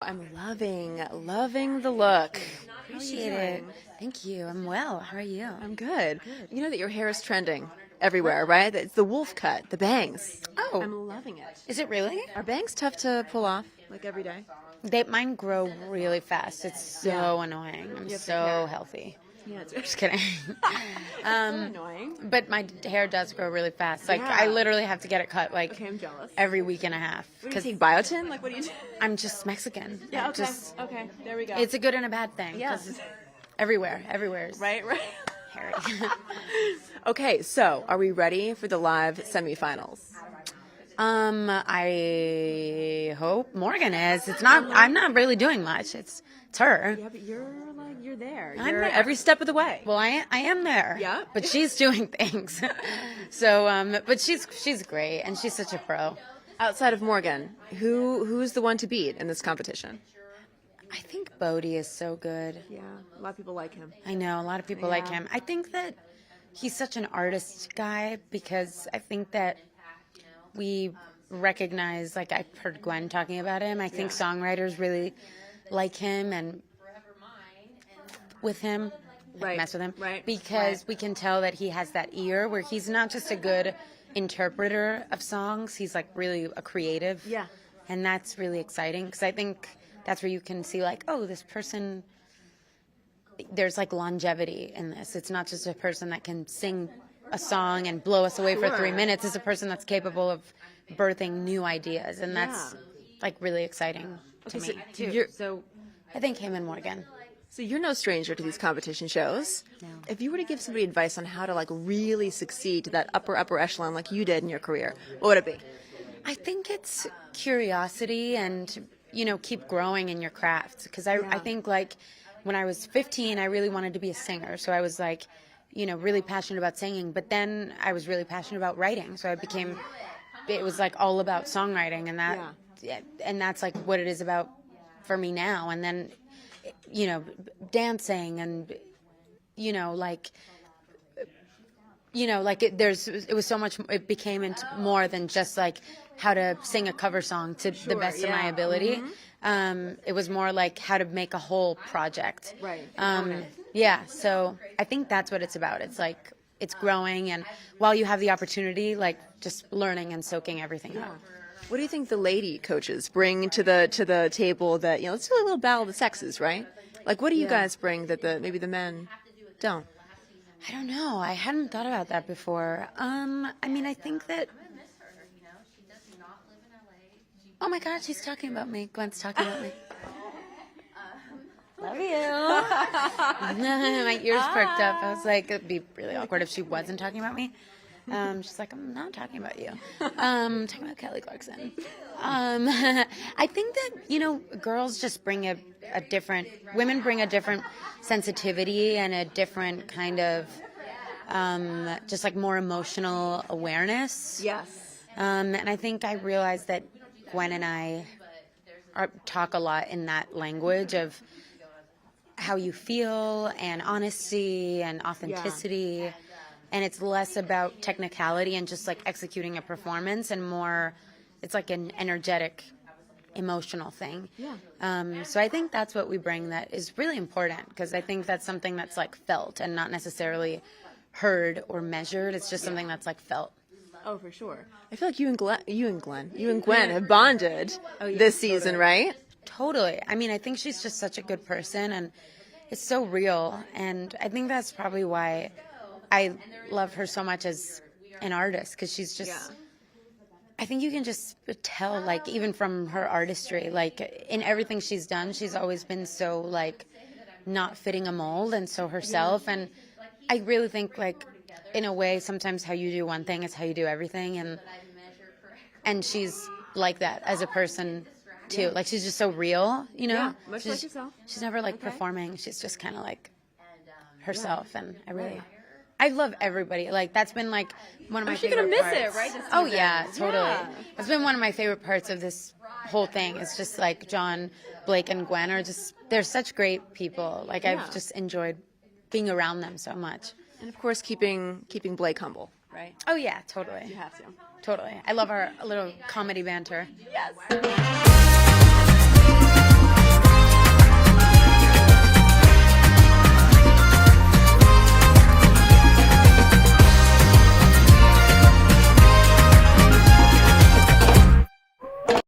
I'm loving the look. Appreciate it. Thank you. I'm well. How are you? I'm good. You know that your hair is trending everywhere, right? It's the wolf cut, the bangs. Oh. I'm loving it. Is it really? Are bangs tough to pull off, like every day? Mine grow really fast. It's so annoying. I'm so healthy. Yeah, it's Just kidding. so annoying. But my hair does grow really fast. Like, I literally have to get it cut, like, Okay, I'm jealous. every week and a half. What do you take, biotin? Like, what do you do? I'm just Mexican. Yeah, okay. Just, Okay, there we go. it's a good and a bad thing. Yeah. 'Cause everywhere is Right. hairy. Okay, so are we ready for the live semifinals? I hope Morgan is. It's not. I'm not really doing much. It's her. Yeah, but you're there. I'm You're there. every step of the way. Well, I am there. Yeah. But she's doing things. So, but she's great, and she's such a pro. Outside of Morgan, who's the one to beat in this competition? I think Bodhi is so good. Yeah, a lot of people like him. I know a lot of people like him. I think that he's such an artist guy because I think that we recognize, like I've heard Gwen talking about him. I think songwriters really like him and with him, mess with him, because we can tell that he has that ear where he's not just a good interpreter of songs. He's like really a creative. Yeah. And that's really exciting because I think that's where you can see like, oh, this person, there's like longevity in this. It's not just a person that can sing a song and blow us away for 3 minutes. It's a person that's capable of birthing new ideas. And that's like really exciting to me too. So I think him and Morgan. So you're no stranger to these competition shows. No. If you were to give somebody advice on how to like really succeed to that upper echelon like you did in your career, what would it be? I think it's curiosity and, keep growing in your craft. Because I think like when I was 15, I really wanted to be a singer. So I was like, really passionate about singing. But then I was really passionate about writing. So it was like all about songwriting and that's like what it is about for me now. And then, dancing and, it was so much, it became into more than just like how to sing a cover song to the best of my ability. It was more like how to make a whole project. Right. So I think that's what it's about. It's like, it's growing, and while you have the opportunity, like just learning and soaking everything up. What do you think the lady coaches bring to the table that, let's do a little battle of the sexes, right? Like, what do you guys bring that maybe the men don't? I don't know. I hadn't thought about that before. I think that. Oh my God, she's talking about me. Gwen's talking about me. Love you. My ears perked up. I was like, it'd be really awkward if she wasn't talking about me. She's like, I'm not talking about you. I'm talking about Kelly Clarkson. I think that, girls just bring women bring a different sensitivity and a different kind of, just like more emotional awareness. Yes. And I think I realized that Gwen and I talk a lot in that language of how you feel and honesty and authenticity. Yeah. And it's less about technicality and just like executing a performance and more, it's like an energetic, emotional thing. Yeah. So I think that's what we bring that is really important because I think that's something that's like felt and not necessarily heard or measured. It's just something that's like felt. Oh, for sure. I feel like you and Gwen have bonded this season, right? Totally. I think she's just such a good person and it's so real. And I think that's probably why I love her so much as an artist because she's just, I think you can just tell, like, even from her artistry, like, in everything she's done, she's always been so, like, not fitting a mold and so herself. And I really think, like, in a way, sometimes how you do one thing is how you do everything. And she's like that as a person, too. Like, she's just so real, Yeah, much like yourself. She's never, like, performing. She's just kind of, like, herself. And I love everybody. Like, that's been, like, one of my favorite parts. You're going to miss it, right? Oh, yeah, totally. That's been one of my favorite parts of this whole thing. It's just, like, John, Blake, and Gwen are just, they're such great people. Like, I've just enjoyed being around them so much. And, of course, keeping Blake humble, right? Oh, yeah, totally. You have to. Totally. I love our little comedy banter. Yes.